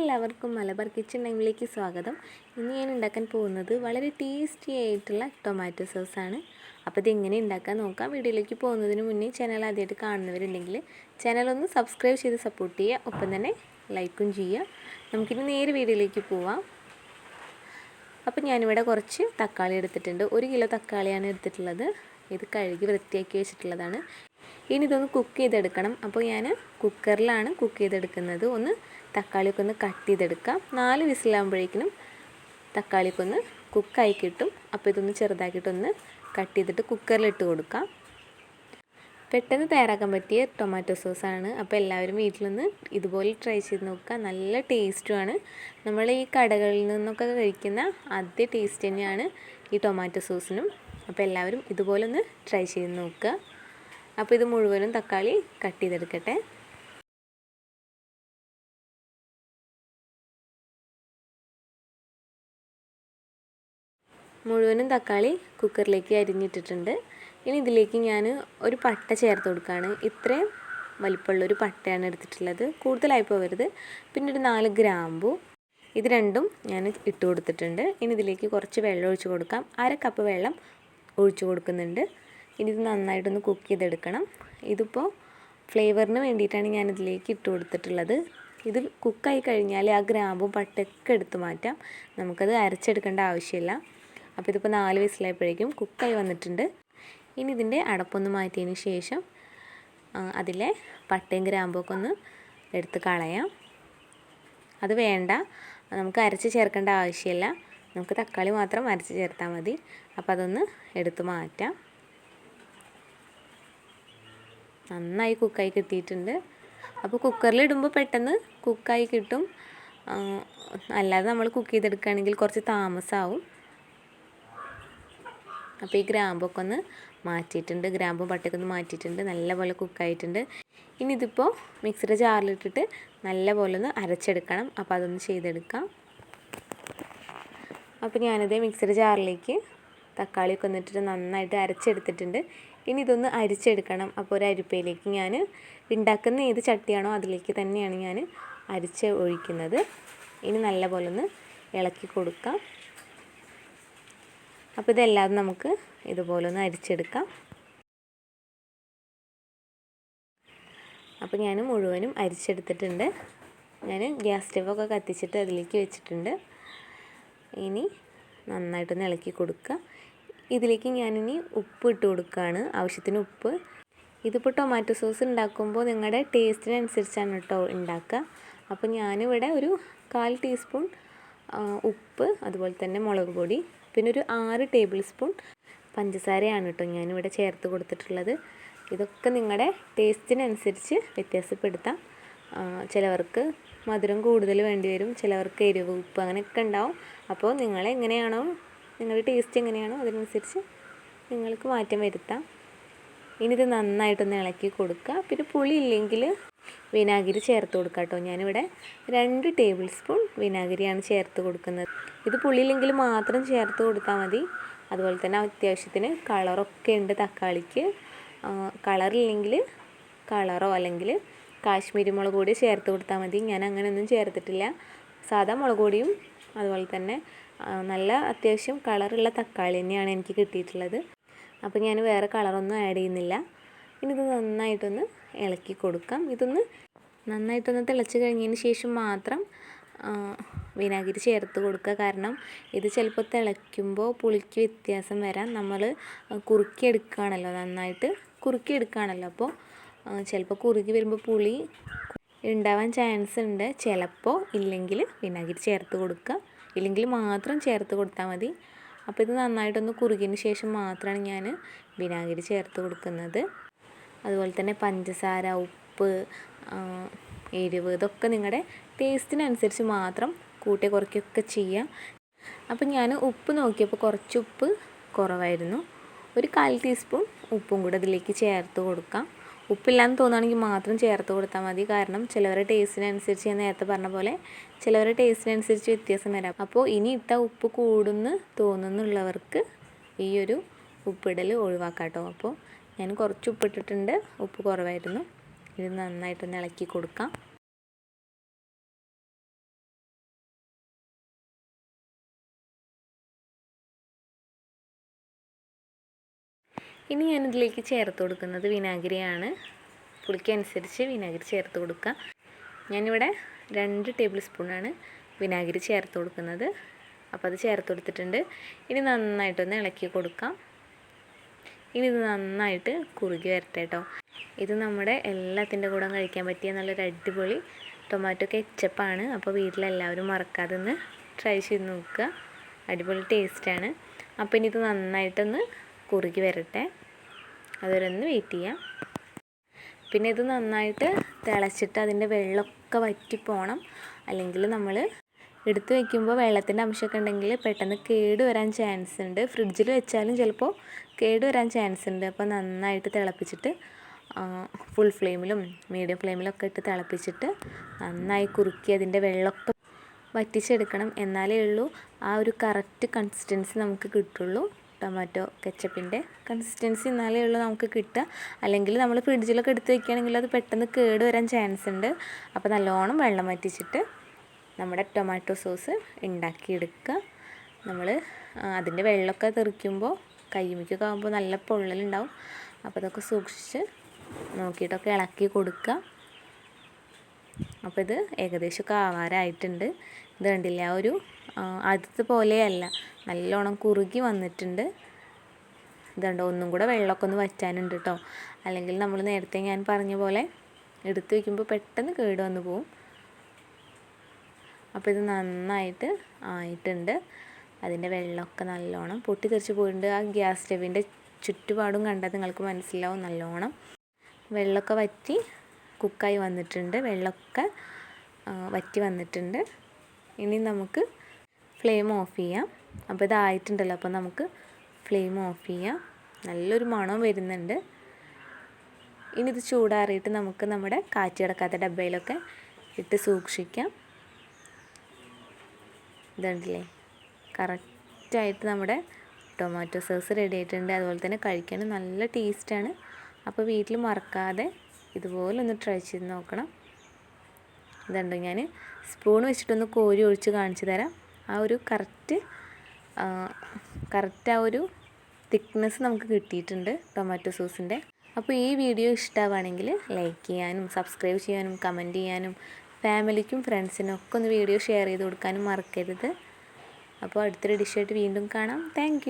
എല്ലാവർക്കും മലബാർ കിച്ചൺ ടൈമിലേക്ക് സ്വാഗതം. ഇന്ന് ഞാൻ ഉണ്ടാക്കാൻ പോകുന്നത് വളരെ ടേസ്റ്റി ആയിട്ടുള്ള ടൊമാറ്റോ സോസാണ്. അപ്പോൾ ഇതെങ്ങനെ ഉണ്ടാക്കാൻ നോക്കാം. വീഡിയോയിലേക്ക് പോകുന്നതിന് മുന്നേ ചാനൽ ആദ്യമായിട്ട് കാണുന്നവരുണ്ടെങ്കിൽ ചാനലൊന്ന് സബ്സ്ക്രൈബ് ചെയ്ത് സപ്പോർട്ട് ചെയ്യുക, ഒപ്പം തന്നെ ലൈക്കും ചെയ്യുക. നമുക്കിനി നേരെ വീഡിയോയിലേക്ക് പോവാം. അപ്പോൾ ഞാനിവിടെ കുറച്ച് തക്കാളി എടുത്തിട്ടുണ്ട്. 1 കിലോ തക്കാളിയാണ് എടുത്തിട്ടുള്ളത്. ഇത് കഴുകി വൃത്തിയാക്കി വെച്ചിട്ടുള്ളതാണ്. ഇനി ഇതൊന്ന് കുക്ക് ചെയ്തെടുക്കണം. അപ്പോൾ ഞാൻ കുക്കറിലാണ് കുക്ക് ചെയ്തെടുക്കുന്നത്. ഒന്ന് തക്കാളിയൊക്കെ ഒന്ന് കട്ട് ചെയ്തെടുക്കാം. 4 വിസിലാകുമ്പോഴേക്കും തക്കാളിയൊക്കെ ഒന്ന് കുക്കായി കിട്ടും. അപ്പോൾ ഇതൊന്ന് ചെറുതാക്കിയിട്ടൊന്ന് കട്ട് ചെയ്തിട്ട് കുക്കറിലിട്ട് കൊടുക്കാം. പെട്ടെന്ന് തയ്യാറാക്കാൻ പറ്റിയ ടൊമാറ്റോ സോസാണ്. അപ്പോൾ എല്ലാവരും വീട്ടിലൊന്ന് ഇതുപോലെ ട്രൈ ചെയ്ത് നോക്കുക. നല്ല ടേസ്റ്റുമാണ്. നമ്മൾ ഈ കടകളിൽ നിന്നൊക്കെ കഴിക്കുന്ന അതേ ടേസ്റ്റ് തന്നെയാണ് ഈ ടൊമാറ്റോ സോസിനും. അപ്പോൾ എല്ലാവരും ഇതുപോലെ ഒന്ന് ട്രൈ ചെയ്ത് നോക്കുക. അപ്പോൾ ഇത് മുഴുവനും തക്കാളി കട്ട് ചെയ്തെടുക്കട്ടെ. മുഴുവനും തക്കാളി കുക്കറിലേക്ക് അരിഞ്ഞിട്ടിട്ടുണ്ട്. ഇനി ഇതിലേക്ക് ഞാൻ ഒരു പട്ട ചേർത്ത് കൊടുക്കുകയാണ്. ഇത്രയും വലിപ്പമുള്ളൊരു പട്ടയാണ് എടുത്തിട്ടുള്ളത്, കൂടുതലായി പോകരുത്. പിന്നെ ഒരു 4 ഗ്രാമ്പു, ഇത് രണ്ടും ഞാൻ ഇട്ട് കൊടുത്തിട്ടുണ്ട്. ഇനി ഇതിലേക്ക് കുറച്ച് വെള്ളം ഒഴിച്ച് കൊടുക്കാം. 1/2 കപ്പ് വെള്ളം ഒഴിച്ച് കൊടുക്കുന്നുണ്ട്. ഇനി ഇത് നന്നായിട്ടൊന്ന് കുക്ക് ചെയ്തെടുക്കണം. ഇതിപ്പോൾ ഫ്ലേവറിന് വേണ്ടിയിട്ടാണ് ഞാനിതിലേക്ക് ഇട്ട് കൊടുത്തിട്ടുള്ളത്. ഇത് കുക്കായി കഴിഞ്ഞാൽ ആ ഗ്രാമ്പും പട്ടയൊക്കെ എടുത്ത് മാറ്റാം. നമുക്കത് അരച്ചെടുക്കേണ്ട ആവശ്യമില്ല. അപ്പോൾ ഇതിപ്പോൾ 4 വിസിലായപ്പോഴേക്കും കുക്കായി വന്നിട്ടുണ്ട്. ഇനി ഇതിൻ്റെ അടപ്പൊന്ന് മാറ്റിയതിന് ശേഷം അതിലെ പട്ടയും ഗ്രാമ്പുമൊക്കെ ഒന്ന് എടുത്ത് കളയാം. അത് വേണ്ട, നമുക്ക് അരച്ച് ചേർക്കേണ്ട ആവശ്യമില്ല. നമുക്ക് തക്കാളി മാത്രം അരച്ച് ചേർത്താൽ മതി. അപ്പോൾ അതൊന്ന് എടുത്ത് മാറ്റാം. നന്നായി കുക്കായി കിട്ടിയിട്ടുണ്ട്. അപ്പോൾ കുക്കറിലിടുമ്പോൾ പെട്ടെന്ന് കുക്കായി കിട്ടും. അല്ലാതെ നമ്മൾ കുക്ക് ചെയ്തെടുക്കുകയാണെങ്കിൽ കുറച്ച് താമസമാവും. അപ്പോൾ ഈ ഗ്രാമ്പൊക്കെ ഒന്ന് മാറ്റിയിട്ടുണ്ട്, ഗ്രാമ്പും പട്ടയൊക്കെ ഒന്ന് മാറ്റിയിട്ടുണ്ട്. നല്ലപോലെ കുക്കായിട്ടുണ്ട്. ഇനി ഇതിപ്പോൾ മിക്സിയുടെ ജാറിലിട്ടിട്ട് നല്ലപോലെ ഒന്ന് അരച്ചെടുക്കണം. അപ്പോൾ അതൊന്ന് ചെയ്തെടുക്കാം. അപ്പോൾ ഞാനിത് മിക്സിയുടെ ജാറിലേക്ക് തക്കാളിയൊക്കെ ഒന്നിട്ടിട്ട് നന്നായിട്ട് അരച്ചെടുത്തിട്ടുണ്ട്. ഇനി ഇതൊന്ന് അരിച്ചെടുക്കണം. അപ്പോൾ ഒരു അരിപ്പയിലേക്ക് ഞാൻ ഉണ്ടാക്കുന്ന ഏത് ചട്ടിയാണോ അതിലേക്ക് തന്നെയാണ് ഞാൻ അരിച്ച് ഒഴിക്കുന്നത്. ഇനി നല്ലപോലെ ഒന്ന് ഇളക്കി കൊടുക്കാം. അപ്പോൾ ഇതെല്ലാം നമുക്ക് ഇതുപോലെ ഒന്ന് അരിച്ചെടുക്കാം. അപ്പോൾ ഞാൻ മുഴുവനും അരിച്ചെടുത്തിട്ടുണ്ട്. ഞാൻ ഗ്യാസ് സ്റ്റവൊക്കെ കത്തിച്ചിട്ട് അതിലേക്ക് വെച്ചിട്ടുണ്ട്. ഇനി നന്നായിട്ടൊന്ന് ഇളക്കി കൊടുക്കുക. ഇതിലേക്ക് ഞാനിനി ഉപ്പ് ഇട്ട് കൊടുക്കുകയാണ്, ആവശ്യത്തിന് ഉപ്പ്. ഇതിപ്പോൾ ടൊമാറ്റോ സോസ് ഉണ്ടാക്കുമ്പോൾ നിങ്ങളുടെ ടേസ്റ്റിനനുസരിച്ചാണ് കേട്ടോ ഉണ്ടാക്കുക. അപ്പോൾ ഞാനിവിടെ ഒരു 1/4 ടീസ്പൂൺ ഉപ്പ്, അതുപോലെ തന്നെ മുളക് പൊടി, പിന്നെ ഒരു 6 ടേബിൾ സ്പൂൺ പഞ്ചസാരയാണ് കേട്ടോ ഞാനിവിടെ ചേർത്ത് കൊടുത്തിട്ടുള്ളത്. ഇതൊക്കെ നിങ്ങളുടെ ടേസ്റ്റിനനുസരിച്ച് വ്യത്യാസപ്പെടുത്താം. ചിലവർക്ക് മധുരം കൂടുതൽ വേണ്ടി വരും, ചിലവർക്ക് എരിവ്, ഉപ്പ് അങ്ങനെയൊക്കെ ഉണ്ടാവും. അപ്പോൾ നിങ്ങളെങ്ങനെയാണോ, നിങ്ങളുടെ ടേസ്റ്റ് എങ്ങനെയാണോ അതിനനുസരിച്ച് നിങ്ങൾക്ക് മാറ്റം വരുത്താം. ഇനി ഇത് നന്നായിട്ടൊന്ന് ഇളക്കി കൊടുക്കുക. പിന്നെ പുളി ഇല്ലെങ്കിൽ വിനാഗിരി ചേർത്ത് കൊടുക്കുക കേട്ടോ. ഞാനിവിടെ 2 ടേബിൾ സ്പൂൺ വിനാഗിരിയാണ് ചേർത്ത് കൊടുക്കുന്നത്. ഇത് പുളിയില്ലെങ്കിൽ മാത്രം ചേർത്ത് കൊടുത്താൽ മതി. അതുപോലെ തന്നെ അത്യാവശ്യത്തിന് കളറൊക്കെ ഉണ്ട് തക്കാളിക്ക്. കളറില്ലെങ്കിൽ കളറോ അല്ലെങ്കിൽ കാശ്മീരി മുളക് പൊടി ചേർത്ത് കൊടുത്താൽ മതി. ഞാൻ അങ്ങനെയൊന്നും ചേർത്തിട്ടില്ല. സാധാ മുളക് പൊടിയും അതുപോലെ തന്നെ നല്ല അത്യാവശ്യം കളറുള്ള തക്കാളി തന്നെയാണ് എനിക്ക് കിട്ടിയിട്ടുള്ളത്. അപ്പോൾ ഞാൻ വേറെ കളറൊന്നും ആഡ് ചെയ്യുന്നില്ല. ഇനി ഇത് നന്നായിട്ടൊന്ന് ഇളക്കി കൊടുക്കാം. ഇതൊന്ന് നന്നായിട്ടൊന്ന് തിളച്ച് കഴിഞ്ഞതിന് ശേഷം മാത്രം വിനാഗിരി ചേർത്ത് കൊടുക്കുക. കാരണം ഇത് ചിലപ്പോൾ തിളയ്ക്കുമ്പോൾ പുളിക്ക് വ്യത്യാസം വരാം. നമ്മൾ കുറുക്കിയെടുക്കുകയാണല്ലോ, നന്നായിട്ട് കുറുക്കിയെടുക്കുകയാണല്ലോ. അപ്പോൾ ചിലപ്പോൾ കുറുകി വരുമ്പോൾ പുളി ഉണ്ടാവാൻ ചാൻസ് ഉണ്ട്. ചിലപ്പോൾ ഇല്ലെങ്കിൽ വിനാഗിരി ചേർത്ത് കൊടുക്കുക, ഇല്ലെങ്കിൽ മാത്രം ചേർത്ത് കൊടുത്താൽ മതി. അപ്പോൾ ഇത് നന്നായിട്ടൊന്ന് കുറുകിയതിന് ശേഷം മാത്രമാണ് ഞാൻ വിനാഗിരി ചേർത്ത് കൊടുക്കുന്നത്. അതുപോലെ തന്നെ പഞ്ചസാര, ഉപ്പ്, എരിവ്, ഇതൊക്കെ നിങ്ങളുടെ ടേസ്റ്റിനനുസരിച്ച് മാത്രം കൂട്ടി കുറയ്ക്കുകയൊക്കെ ചെയ്യാം. അപ്പോൾ ഞാൻ ഉപ്പ് നോക്കിയപ്പോൾ കുറച്ച് ഉപ്പ് കുറവായിരുന്നു. ഒരു 1/4 ടീസ്പൂൺ ഉപ്പും കൂടെ ഇതിലേക്ക് ചേർത്ത് കൊടുക്കാം. ഉപ്പില്ലാന്ന് തോന്നുകയാണെങ്കിൽ മാത്രം ചേർത്ത് കൊടുത്താൽ മതി. കാരണം ചിലവരുടെ ടേസ്റ്റിനനുസരിച്ച്, ഞാൻ നേരത്തെ പറഞ്ഞ പോലെ ചിലവരുടെ ടേസ്റ്റിനനുസരിച്ച് വ്യത്യാസം വരാം. അപ്പോൾ ഇനി ഇട്ട ഉപ്പ് കൂടുന്നു തോന്നുന്നുള്ളവർക്ക് ഈ ഒരു ഉപ്പിടൽ ഒഴിവാക്കാം കേട്ടോ. അപ്പോൾ ഞാൻ കുറച്ച് ഉപ്പിട്ടിട്ടുണ്ട്, ഉപ്പ് കുറവായിരുന്നു. ഇത് നന്നായിട്ടൊന്ന് ഇളക്കി കൊടുക്കാം. ഇനി ഞാനിതിലേക്ക് ചേർത്ത് കൊടുക്കുന്നത് വിനാഗിരിയാണ്. പുളിക്കനുസരിച്ച് വിനാഗിരി ചേർത്ത് കൊടുക്കുക. ഞാനിവിടെ 2 ടേബിൾ സ്പൂണാണ് വിനാഗിരി ചേർത്ത് കൊടുക്കുന്നത്. അപ്പോൾ അത് ചേർത്ത് കൊടുത്തിട്ടുണ്ട്. ഇനി നന്നായിട്ടൊന്ന് ഇളക്കി കൊടുക്കാം. ഇനി ഇത് നന്നായിട്ട് കുറുകി വരട്ടെ കേട്ടോ. ഇത് നമ്മുടെ എല്ലാത്തിൻ്റെ കൂടെ കഴിക്കാൻ പറ്റിയ നല്ലൊരു അടിപൊളി ടൊമാറ്റോ കെച്ചപ്പാണ്. അപ്പോൾ വീട്ടിലെല്ലാവരും മറക്കാതെ ഒന്ന് ട്രൈ ചെയ്ത് നോക്കുക. അടിപൊളി ടേസ്റ്റാണ്. അപ്പോൾ ഇനി ഇത് നന്നായിട്ടൊന്ന് കുറുകി വരട്ടെ. അതുവരെ ഒന്ന് വെയിറ്റ് ചെയ്യാം. പിന്നെ ഇത് നന്നായിട്ട് തിളച്ചിട്ട് അതിൻ്റെ വെള്ളമൊക്കെ വറ്റിപ്പോണം. അല്ലെങ്കിൽ നമ്മൾ എടുത്ത് വയ്ക്കുമ്പോൾ വെള്ളത്തിൻ്റെ അംശമൊക്കെ ഉണ്ടെങ്കിൽ പെട്ടെന്ന് കേട് വരാൻ ചാൻസ് ഉണ്ട്. ഫ്രിഡ്ജിൽ വെച്ചാലും ചിലപ്പോൾ കേട് വരാൻ ചാൻസ് ഉണ്ട്. അപ്പോൾ നന്നായിട്ട് തിളപ്പിച്ചിട്ട് ഫുൾ ഫ്ലെയിമിലും മീഡിയം ഫ്ലെയിമിലൊക്കെ ഇട്ട് തിളപ്പിച്ചിട്ട് നന്നായി കുറുക്കി അതിൻ്റെ വെള്ളമൊക്കെ വറ്റിച്ചെടുക്കണം. എന്നാലേ ഉള്ളൂ ആ ഒരു കറക്റ്റ് കൺസിസ്റ്റൻസി നമുക്ക് കിട്ടുള്ളൂ. ടൊമാറ്റോ കെച്ചപ്പിൻ്റെ കൺസിസ്റ്റൻസി എന്നാലേ ഉള്ളൂ നമുക്ക് കിട്ടുക. അല്ലെങ്കിൽ നമ്മൾ ഫ്രിഡ്ജിലൊക്കെ എടുത്ത് വയ്ക്കുകയാണെങ്കിൽ അത് പെട്ടെന്ന് കേട് വരാൻ ചാൻസ് ഉണ്ട്. അപ്പോൾ നല്ലോണം വെള്ളം വറ്റിച്ചിട്ട് നമ്മുടെ ടൊമാറ്റോ സോസ് ഉണ്ടാക്കിയെടുക്കുക. നമ്മൾ അതിൻ്റെ വെള്ളമൊക്കെ തെറിക്കുമ്പോൾ കയ്യുമ്മയ്ക്കൊക്കെ ആകുമ്പോൾ നല്ല പൊള്ളലുണ്ടാവും. അപ്പോൾ അതൊക്കെ സൂക്ഷിച്ച് നോക്കിയിട്ടൊക്കെ ഇളക്കി കൊടുക്കുക. അപ്പോൾ ഇത് ഏകദേശമൊക്കെ ആവാറായിട്ടുണ്ട്. ഇത് കണ്ടില്ല, ആ ഒരു ആദ്യത്തെ പോലെയല്ല, നല്ലോണം കുറുകി വന്നിട്ടുണ്ട്. ഇതുണ്ടോ, ഒന്നും കൂടെ വെള്ളമൊക്കെ ഒന്ന് വറ്റാനുണ്ട് കേട്ടോ. അല്ലെങ്കിൽ നമ്മൾ നേരത്തെ ഞാൻ പറഞ്ഞ പോലെ എടുത്ത് വയ്ക്കുമ്പോൾ പെട്ടെന്ന് കേട് വന്ന് പോവും. അപ്പോൾ ഇത് നന്നായിട്ട് ആയിട്ടുണ്ട്. അതിൻ്റെ വെള്ളമൊക്കെ നല്ലോണം പൊട്ടിത്തെറിച്ച് പോയിട്ടുണ്ട്. ആ ഗ്യാസ് സ്റ്റവിൻ്റെ ചുറ്റുപാടും കണ്ടാൽ നിങ്ങൾക്ക് മനസ്സിലാവും. നല്ലോണം വെള്ളമൊക്കെ വറ്റി കുക്കായി വന്നിട്ടുണ്ട്. വെള്ളമൊക്കെ വറ്റി വന്നിട്ടുണ്ട്. ഇനി നമുക്ക് ഫ്ലെയിം ഓഫ് ചെയ്യാം. അപ്പോൾ ഇതായിട്ടുണ്ടല്ലോ, അപ്പോൾ നമുക്ക് ഫ്ലെയിം ഓഫ് ചെയ്യാം. നല്ലൊരു മണം വരുന്നുണ്ട്. ഇനി ഇത് ചൂടാറിയിട്ട് നമുക്ക് നമ്മുടെ കാറ്റ് കിടക്കാത്ത ഡബ്ബയിലൊക്കെ ഇട്ട് സൂക്ഷിക്കാം. ഇതുണ്ടല്ലേ, കറക്റ്റായിട്ട് നമ്മുടെ ടൊമാറ്റോ സോസ് റെഡി ആയിട്ടുണ്ട്. അതുപോലെ തന്നെ കഴിക്കാനും നല്ല ടേസ്റ്റാണ്. അപ്പോൾ വീട്ടിൽ മറക്കാതെ ഇതുപോലെ ഒന്ന് ട്രൈ ചെയ്ത് നോക്കണം. ഇതുണ്ടോ, ഞാൻ സ്പൂൺ വെച്ചിട്ടൊന്ന് കോരി ഒഴിച്ച് കാണിച്ചു തരാം. ആ ഒരു കറക്റ്റ് ആ ഒരു തിക്നെസ് നമുക്ക് കിട്ടിയിട്ടുണ്ട് ടൊമാറ്റോ സോസിൻ്റെ. അപ്പോൾ ഈ വീഡിയോ ഇഷ്ടമാവുകയാണെങ്കിൽ ലൈക്ക് ചെയ്യാനും സബ്സ്ക്രൈബ് ചെയ്യാനും കമൻറ്റ് ചെയ്യാനും ഫാമിലിക്കും ഫ്രണ്ട്സിനും ഒക്കെ ഒന്ന് വീഡിയോ ഷെയർ ചെയ്ത് കൊടുക്കാനും മറക്കരുത്. അപ്പോൾ അടുത്തൊരു ഡിഷായിട്ട് വീണ്ടും കാണാം. താങ്ക്